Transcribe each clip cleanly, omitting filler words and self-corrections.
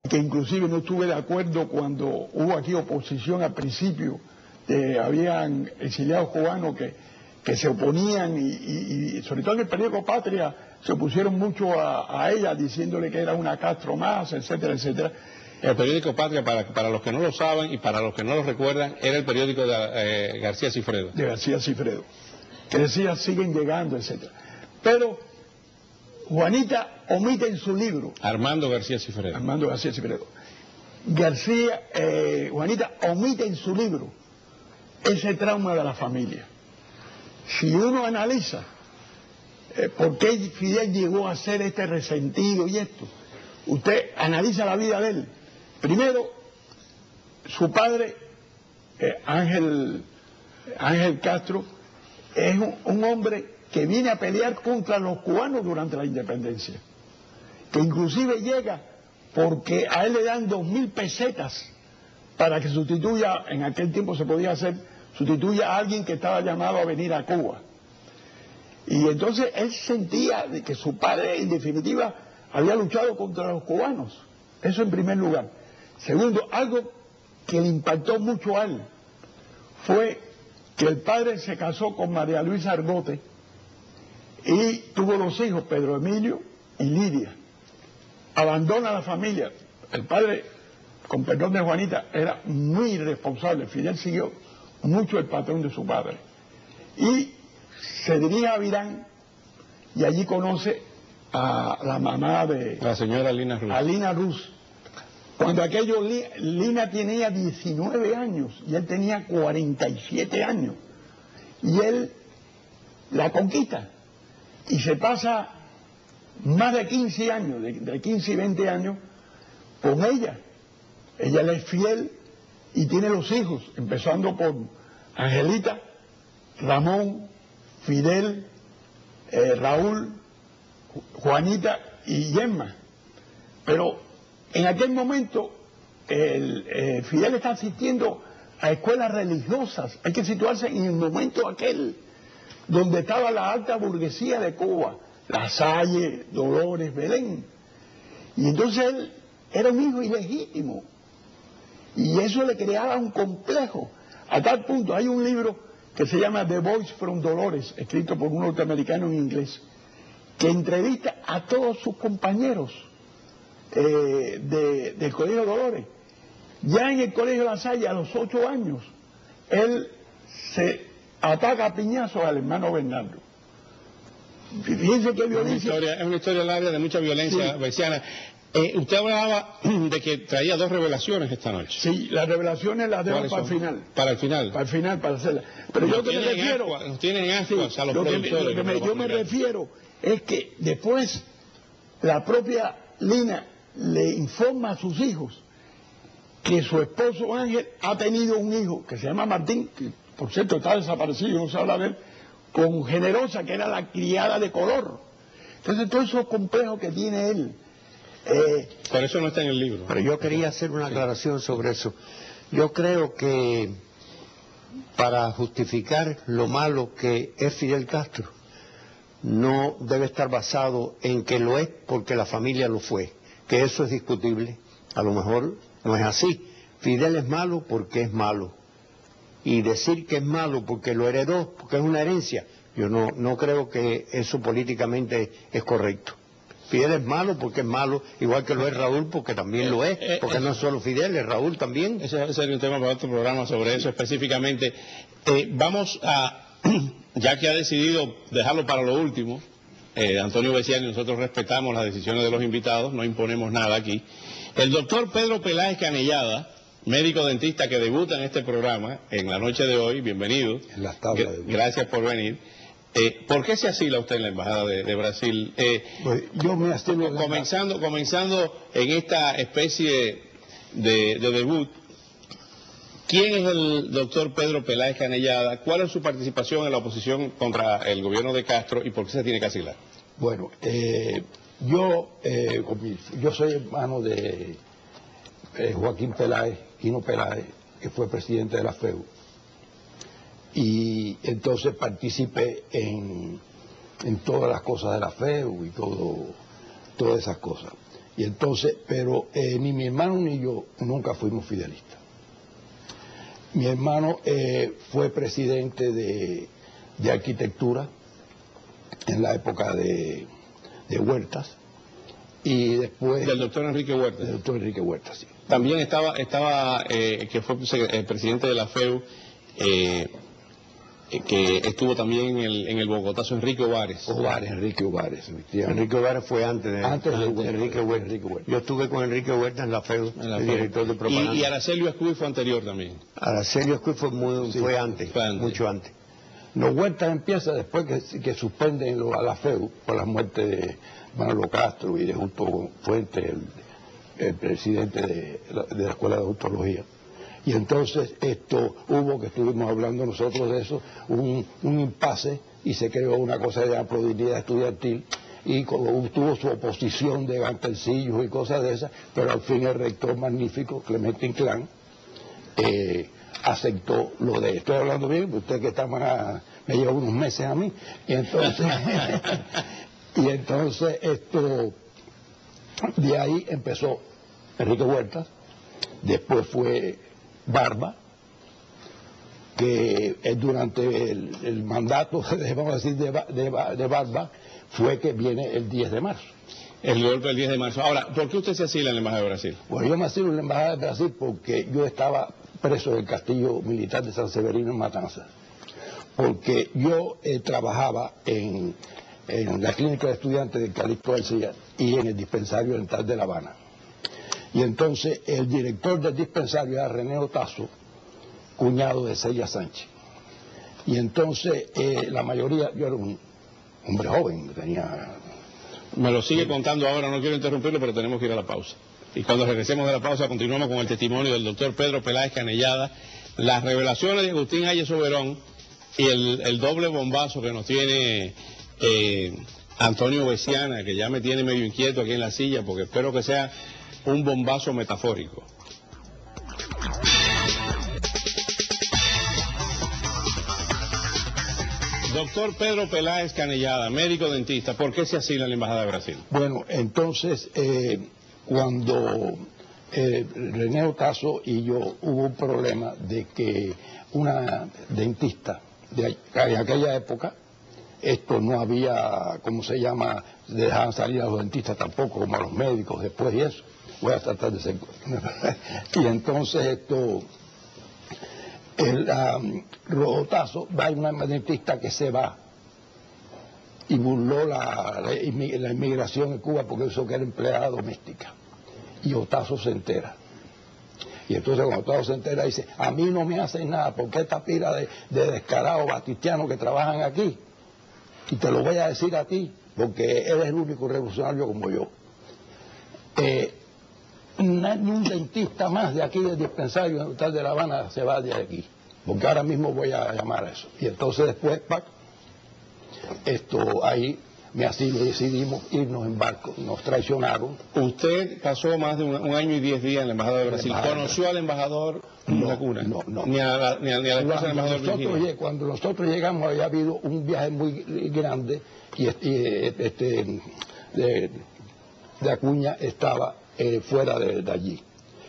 que inclusive no estuve de acuerdo cuando hubo aquí oposición al principio, habían exiliados cubanos que se oponían y sobre todo en el periódico Patria se opusieron mucho a ella, diciéndole que era una Castro más, etcétera, etcétera. El periódico Patria, para los que no lo saben y para los que no lo recuerdan, era el periódico de García Cifredo. De García Cifredo, que decía siguen llegando, etcétera. Pero Juanita omite en su libro. Armando García Cifredo. Armando García Cifredo. Juanita omite en su libro ese trauma de la familia. Si uno analiza por qué Fidel llegó a ser este resentido y esto, usted analiza la vida de él. Primero, su padre, Ángel Castro, es un hombre que viene a pelear contra los cubanos durante la independencia, que inclusive llega porque a él le dan 2.000 pesetas para que sustituya, en aquel tiempo se podía hacer, sustituya a alguien que estaba llamado a venir a Cuba. Y entonces él sentía de que su padre, en definitiva, había luchado contra los cubanos. Eso en primer lugar. Segundo, algo que le impactó mucho a él fue que el padre se casó con María Luisa Argote y tuvo 2 hijos, Pedro Emilio y Lidia. Abandona la familia. El padre, con perdón de Juanita, era muy irresponsable. Fidel siguió mucho el patrón de su padre. Y se dirige a Virán y allí conoce a la mamá de... La señora Lina Ruz. A Lina Ruz. Cuando aquello, Lina tenía 19 años y él tenía 47 años. Y él la conquista. Y se pasa más de 15 años, de 15 y 20 años, con ella. Ella le es fiel y tiene los hijos, empezando por Angelita, Ramón, Fidel, Raúl, Juanita y Gemma. Pero en aquel momento Fidel está asistiendo a escuelas religiosas. Hay que situarse en el momento aquel donde estaba la alta burguesía de Cuba, La Salle, Dolores, Belén. Y entonces él era un hijo ilegítimo. Y eso le creaba un complejo. A tal punto, hay un libro que se llama The Voice from Dolores, escrito por un norteamericano en inglés, que entrevista a todos sus compañeros del Colegio Dolores. Ya en el Colegio La Salle, a los 8 años, él se ataca a piñazos al hermano Bernardo. Fíjense qué violencia. Es una historia larga de mucha violencia besiana. Usted hablaba de que traía 2 revelaciones esta noche. Sí, las revelaciones las dejo para el final. Para el final. Para el final, para hacerlas. Pero yo que me refiero... Nos tienen ascuas a los productores. Yo me refiero es que después la propia Lina le informa a sus hijos que su esposo Ángel ha tenido un hijo que se llama Martín, que por cierto está desaparecido, no se habla de él, con Generosa, que era la criada de color. Entonces todos esos complejos que tiene él. Por eso no está en el libro. Pero yo quería hacer una aclaración sobre eso. Yo creo que para justificar lo malo que es Fidel Castro, no debe estar basado en que lo es porque la familia lo fue, que eso es discutible. A lo mejor no es así. Fidel es malo porque es malo. Y decir que es malo porque lo heredó, porque es una herencia, yo no creo que eso políticamente es correcto. Fidel es malo porque es malo, igual que lo es Raúl porque también lo es, porque no es solo Fidel, es Raúl también. Ese sería un tema para otro programa sobre eso específicamente. Vamos a, ya que ha decidido dejarlo para lo último, Antonio Bessiani, nosotros respetamos las decisiones de los invitados, no imponemos nada aquí. El doctor Pedro Peláez Canellada, médico dentista que debuta en este programa en la noche de hoy, bienvenido. En las tablas de... Gracias por venir. ¿Por qué se asila usted en la Embajada de Brasil? Pues yo me asilo comenzando en esta especie de debut, ¿quién es el doctor Pedro Peláez Canellada? ¿Cuál es su participación en la oposición contra el gobierno de Castro y por qué se tiene que asilar? Bueno, yo soy hermano de Joaquín Peláez, Quino Peláez, que fue presidente de la FEU. Y entonces participé en todas las cosas de la FEU y todas esas cosas. Y entonces, pero ni mi hermano ni yo nunca fuimos fidelistas. Mi hermano fue presidente de arquitectura en la época de Huertas, y después... Del doctor Enrique Huertas. Del doctor Enrique Huertas, sí. También estaba que fue presidente de la FEU, que estuvo también en el Bogotazo, Enrique Ovares. Enrique Ovares. Enrique Ovares fue antes de Enrique Huertas. Yo estuve con Enrique Huertas en la FEU, el director de propaganda. Y Aracelio Escuy fue anterior también. Aracelio Escuy fue antes, mucho antes. Los Huertas empieza después que suspenden a la FEU por la muerte de Manolo Castro y de Justo Fuentes, el presidente de la Escuela de Odontología. Y entonces hubo, que estuvimos hablando nosotros de eso, un impasse, y se creó una cosa de aplaudibilidad estudiantil, y tuvo su oposición de gantelcillos y cosas de esas, pero al fin el rector magnífico, Clemente Inclán, aceptó lo de... Estoy hablando bien, usted que está me lleva unos meses a mí, y entonces... de ahí empezó Enrique Huertas, después fue Barba, que durante el mandato, vamos a decir, de Barba, fue que viene el 10 de marzo. El golpe del 10 de marzo. Ahora, ¿por qué usted se asila en la Embajada de Brasil? Bueno, yo me asilo en la Embajada de Brasil porque yo estaba preso del castillo militar de San Severino en Matanzas. Porque yo trabajaba en la clínica de estudiantes de Calixto García y en el dispensario dental de La Habana. Y entonces el director del dispensario era René Otazo, cuñado de Celia Sánchez. Y entonces la mayoría, yo era un hombre joven, tenía... Me lo sigue contando ahora, no quiero interrumpirlo, pero tenemos que ir a la pausa. Y cuando regresemos de la pausa continuamos con el testimonio del doctor Pedro Peláez Canellada, las revelaciones de Agustín Hayes Soberón y el doble bombazo que nos tiene Antonio Veciana, que ya me tiene medio inquieto aquí en la silla, porque espero que sea un bombazo metafórico. Doctor Pedro Peláez Canellada, médico dentista, ¿por qué se asila en la Embajada de Brasil? Bueno, entonces, cuando René Otazo y yo hubo un problema de que una dentista de aquella época, no había, ¿cómo se llama?, dejaban salir a los dentistas tampoco, como a los médicos después y eso. Voy a tratar de ser... Y entonces Otazo va a una dentista que se va y burló la inmigración en Cuba porque eso que era empleada doméstica. Y Otazo se entera. Y entonces cuando Otazo se entera dice, a mí no me hacen nada porque esta pila de descarados batistianos que trabajan aquí, y te lo voy a decir a ti porque eres el único revolucionario como yo. Ni un dentista más de aquí del dispensario dental de La Habana se va de aquí, porque ahora mismo voy a llamar a eso. Y entonces después, ahí me asilo y decidimos irnos en barco, nos traicionaron. Usted pasó más de un año y 10 días en la Embajada de Brasil. ¿Conoció al embajador Lacuna? No. Ni a la esposa del embajador Virginia. Cuando nosotros llegamos había habido un viaje muy grande y de Acuña estaba fuera de allí.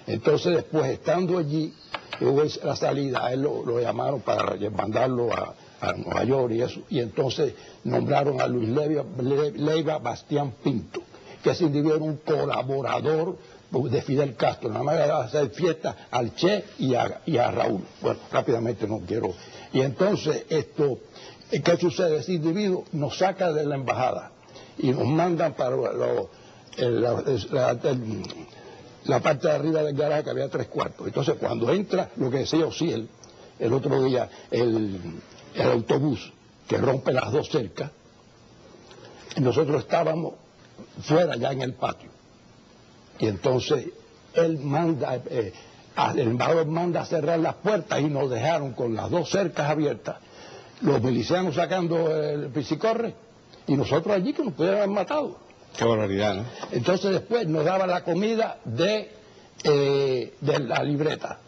Entonces después, estando allí, hubo la salida, a él lo llamaron para mandarlo a Nueva York y eso, y entonces nombraron a Luis Leiva Bastián Pinto, que ese individuo era un colaborador de Fidel Castro, nada más era hacer fiesta al Che y a Raúl. Bueno, rápidamente no quiero. Y entonces ¿qué sucede? Ese individuo nos saca de la embajada y nos mandan para la parte de arriba del garaje, que había 3 cuartos. Entonces cuando entra, lo que decía Ociel el otro día, el autobús que rompe las 2 cercas, nosotros estábamos fuera ya en el patio. Y entonces él manda, el embajador manda a cerrar las puertas y nos dejaron con las 2 cercas abiertas, los milicianos sacando el pisicorre y nosotros allí que nos pudieran haber matado. Qué barbaridad, ¿no? Entonces después nos daba la comida de la libreta.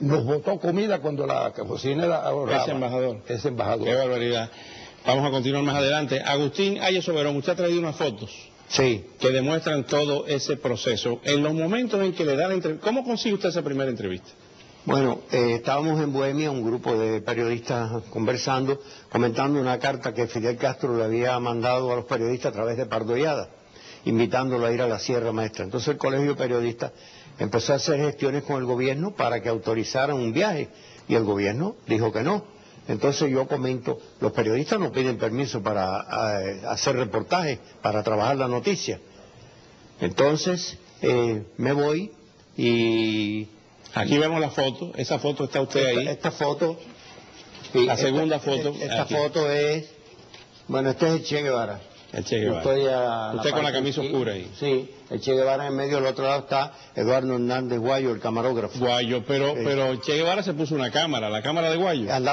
Nos botó comida cuando la cocinera ahorraba. Ese embajador. Qué barbaridad. Vamos a continuar más adelante. Agustín Hayes Soberón, usted ha traído unas fotos. Sí. que demuestran todo ese proceso. En los momentos en que le da la entrevista, ¿cómo consigue usted esa primera entrevista? Bueno, estábamos en Bohemia, un grupo de periodistas conversando, comentando una carta que Fidel Castro le había mandado a los periodistas a través de Pardollada, invitándolo a ir a la Sierra Maestra. Entonces el colegio de periodistas empezó a hacer gestiones con el gobierno para que autorizaran un viaje, y el gobierno dijo que no. Entonces yo comento, los periodistas no piden permiso para hacer reportajes, para trabajar la noticia. Entonces me voy y... Aquí vemos la foto, esa foto está usted ahí. Esta foto... La segunda foto. Esta aquí. foto es... Bueno, este es el Che Guevara. El Che Guevara. Usted con la camisa oscura ahí. Sí, el Che Guevara en medio, del otro lado está Eduardo Hernández Guayo, el camarógrafo. Guayo, pero Che Guevara se puso una cámara, la cámara de Guayo. Andaba